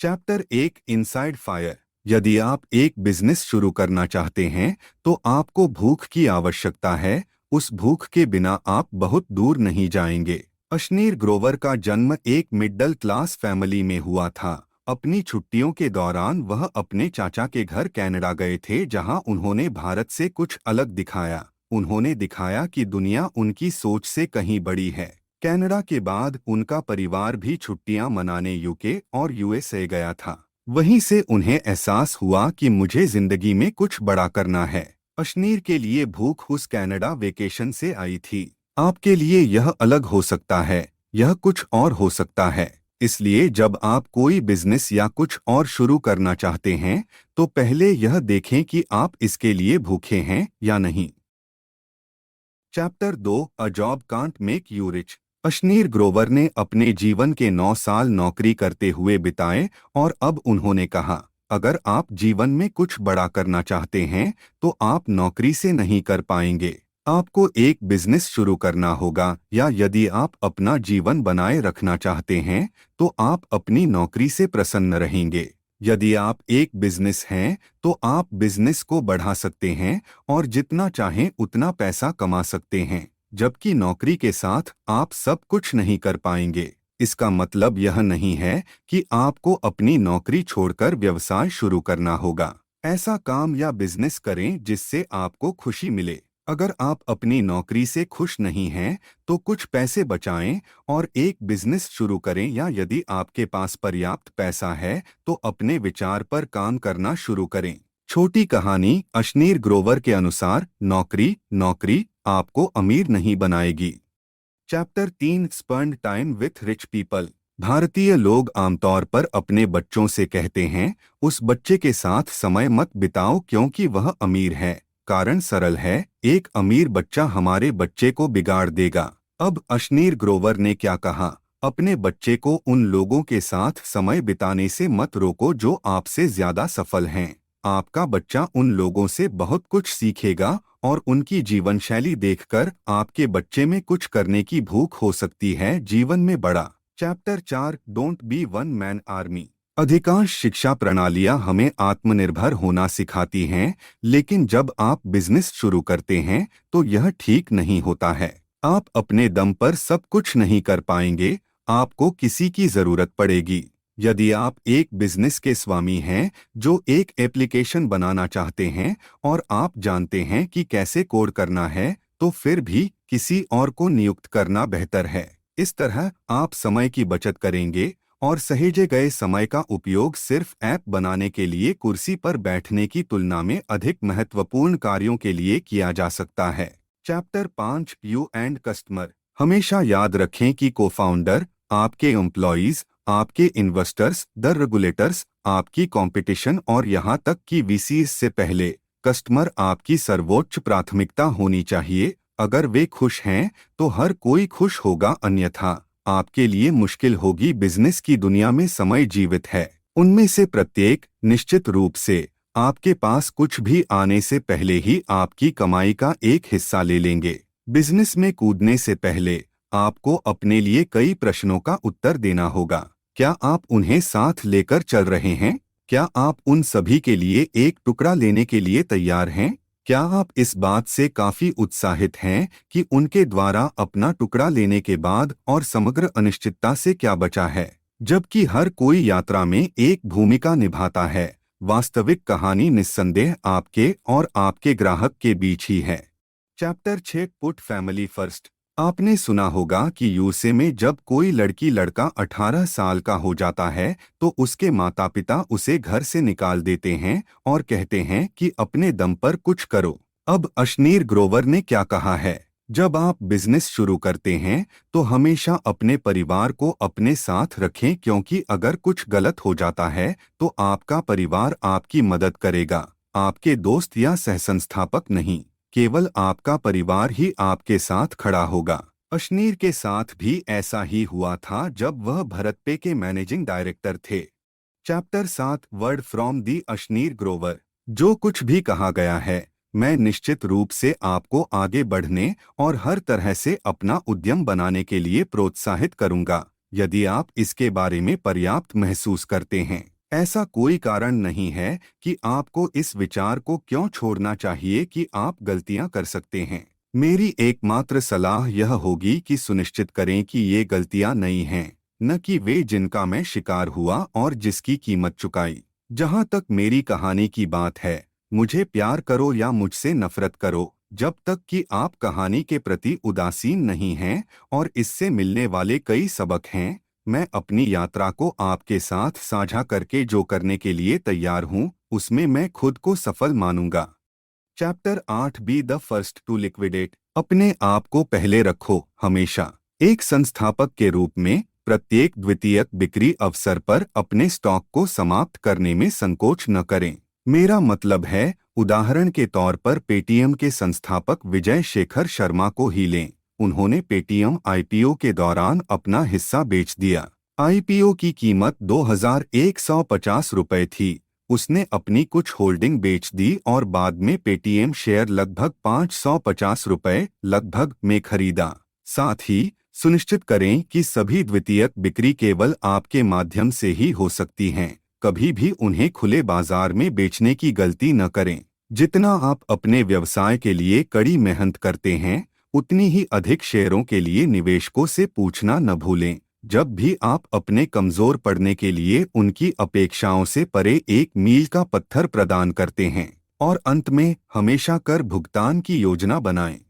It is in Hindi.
Chapter 1 inside fire. यदि आप एक बिजनेस शुरू करना चाहते हैं तो आपको भूख की आवश्यकता है। उस भूख के बिना आप बहुत दूर नहीं जाएंगे। अशनीर ग्रोवर का जन्म एक मिडिल क्लास फैमिली में हुआ था। अपनी छुट्टियों के दौरान वह अपने चाचा के घर कनाडा गए थे, जहां उन्होंने भारत से कुछ अलग दिखाया। उन्होंने दिखाया कि दुनिया उनकी सोच से कहीं बड़ी है। कनाडा के बाद उनका परिवार भी छुट्टियां मनाने यूके और यूएसए गया था। वहीं से उन्हें एहसास हुआ कि मुझे जिंदगी में कुछ बड़ा करना है। अशनीर के लिए भूख उस कनाडा वेकेशन से आई थी। आपके लिए यह अलग हो सकता है, यह कुछ और हो सकता है। इसलिए जब आप कोई बिजनेस या कुछ और शुरू करना चाहते हैं तो पहले यह देखें कि आप इसके लिए भूखे हैं या नहीं। Chapter 2 a job can't make you rich. Ashneer Grover ने अपने जीवन के 9 साल नौकरी करते हुए बिताए और अब उन्होंने कहा, अगर आप जीवन में कुछ बड़ा करना चाहते हैं तो आप नौकरी से नहीं कर पाएंगे। आपको एक बिजनेस शुरू करना होगा, या यदि आप अपना जीवन बनाए रखना चाहते हैं तो आप अपनी नौकरी से प्रसन्न रहेंगे। यदि आप एक बिजनेस हैं तो आप बिजनेस को बढ़ा सकते हैं और जितना चाहें उतना पैसा कमा सकते हैं, जबकि नौकरी के साथ आप सब कुछ नहीं कर पाएंगे। इसका मतलब यह नहीं है कि आपको अपनी नौकरी छोड़कर व्यवसाय शुरू करना होगा। ऐसा काम या बिजनेस करें जिससे आपको खुशी मिले। अगर आप अपनी नौकरी से खुश नहीं हैं तो कुछ पैसे बचाएं और एक बिजनेस शुरू करें, या यदि आपके पास पर्याप्त पैसा है तो अपने विचार पर काम करना शुरू करें। छोटी कहानी। अशनीर ग्रोवर के अनुसार नौकरी नौकरी आपको अमीर नहीं बनाएगी। Chapter 3 spend time with rich people. भारतीय लोग आमतौर पर अपने बच्चों से कहते हैं, उस बच्चे के साथ समय मत बिताओ क्योंकि वह अमीर है। कारण सरल है, एक अमीर बच्चा हमारे बच्चे को बिगाड़ देगा। अब अशनीर ग्रोवर ने क्या कहा, अपने बच्चे को उन लोगों के साथ समय बिताने से मत रोको जो आपसे ज्यादा सफल हैं। आपका बच्चा उन लोगों से बहुत कुछ सीखेगा और उनकी जीवन शैली देखकर आपके बच्चे में कुछ करने की भूख हो सकती है जीवन में बड़ा। Chapter 4 don't be one man army. अधिकांश शिक्षा प्रणालियां हमें आत्मनिर्भर होना सिखाती हैं, लेकिन जब आप बिजनेस शुरू करते हैं तो यह ठीक नहीं होता है। आप अपने दम पर सब कुछ नहीं कर पाएंगे, आपको किसी की जरूरत पड़ेगी। यदि आप एक बिजनेस के स्वामी हैं जो एक एप्लीकेशन बनाना चाहते हैं और आप जानते हैं कि कैसे कोड करना है, तो फिर भी किसी और को नियुक्त करना बेहतर है। इस तरह आप समय की बचत करेंगे और सहेजे गए समय का उपयोग सिर्फ ऐप बनाने के लिए कुर्सी पर बैठने की तुलना में अधिक महत्वपूर्ण कार्यों के लिए किया जा सकता है। Chapter 5 you and customer. हमेशा याद रखें कि को-फाउंडर, आपके एम्प्लॉइज, आपके इन्वेस्टर्स, द रेगुलेटर्स, आपकी कंपटीशन और यहाँ तक कि वीसीज से पहले कस्टमर आपकी सर्वोच्च प्राथमिकता होनी चाहिए। अगर वे खुश हैं तो हर कोई खुश होगा, अन्यथा आपके लिए मुश्किल होगी। बिजनेस की दुनिया में समय जीवित है, उनमें से प्रत्येक निश्चित रूप से आपके पास कुछ भी आने से पहले ही आपकी कमाई का एक हिस्सा ले लेंगे। बिजनेस में कूदने से पहले आपको अपने लिए कई प्रश्नों का उत्तर देना होगा। क्या आप उन्हें साथ लेकर चल रहे हैं? क्या आप उन सभी के लिए एक टुकड़ा लेने के लिए तैयार हैं? क्या आप इस बात से काफी उत्साहित हैं कि उनके द्वारा अपना टुकड़ा लेने के बाद और समग्र अनिश्चितता से क्या बचा है? जबकि हर कोई यात्रा में एक भूमिका निभाता है, वास्तविक कहानी निस्संदेह आपके और आपके ग्राहक के बीच ही है। Chapter 6 put family first. आपने सुना होगा कि यूएसए में जब कोई लड़की लड़का 18 साल का हो जाता है तो उसके माता पिता उसे घर से निकाल देते हैं और कहते हैं कि अपने दम पर कुछ करो। अब अशनीर ग्रोवर ने क्या कहा है, जब आप बिजनेस शुरू करते हैं तो हमेशा अपने परिवार को अपने साथ रखें, क्योंकि अगर कुछ गलत हो जाता है तो आपका परिवार आपकी मदद करेगा, आपके दोस्त या सहसंस्थापक नहीं। केवल आपका परिवार ही आपके साथ खड़ा होगा। अशनीर के साथ भी ऐसा ही हुआ था जब वह भरतपे के मैनेजिंग डायरेक्टर थे। Chapter 7 word from the Ashneer Grover. जो कुछ भी कहा गया है, मैं निश्चित रूप से आपको आगे बढ़ने और हर तरह से अपना उद्यम बनाने के लिए प्रोत्साहित करूंगा। यदि आप इसके बारे में पर्याप्त महसूस करते हैं, ऐसा कोई कारण नहीं है कि आपको इस विचार को क्यों छोड़ना चाहिए कि आप गलतियां कर सकते हैं। मेरी एकमात्र सलाह यह होगी कि सुनिश्चित करें कि ये गलतियां नई हैं, न कि वे जिनका मैं शिकार हुआ और जिसकी कीमत चुकाई। जहां तक मेरी कहानी की बात है, मुझे प्यार करो या मुझसे नफरत करो, जब तक कि आप कहानी के प्रति उदासीन नहीं हैं, और इससे मिलने वाले कई सबक हैं, मैं अपनी यात्रा को आपके साथ साझा करके जो करने के लिए तैयार हूं, उसमें मैं खुद को सफल मानूंगा। Chapter 8 be the first to liquidate. अपने आप को पहले रखो। हमेशा एक संस्थापक के रूप में प्रत्येक द्वितीयक बिक्री अवसर पर अपने स्टॉक को समाप्त करने में संकोच न करें। मेरा मतलब है, उदाहरण के तौर पर पेटीएम के संस्थापक विजय शेखर शर्मा को ही लें। उन्होंने पेटीएम आईपीओ के दौरान अपना हिस्सा बेच दिया। आईपीओ की कीमत 2150 रुपए थी। उसने अपनी कुछ होल्डिंग बेच दी और बाद में पेटीएम शेयर लगभग 550 रुपए लगभग में खरीदा। साथ ही सुनिश्चित करें कि सभी द्वितीयक बिक्री केवल आपके माध्यम से ही हो सकती हैं। कभी भी उन्हें खुले बाजार में बेचने की गलती न करें। जितना आप अपने व्यवसाय के लिए कड़ी मेहनत करते हैं, उतनी ही अधिक शेयरों के लिए निवेशकों से पूछना न भूलें। जब भी आप अपने कमजोर पड़ने के लिए उनकी अपेक्षाओं से परे एक मील का पत्थर प्रदान करते हैं। और अंत में हमेशा कर भुगतान की योजना बनाएं।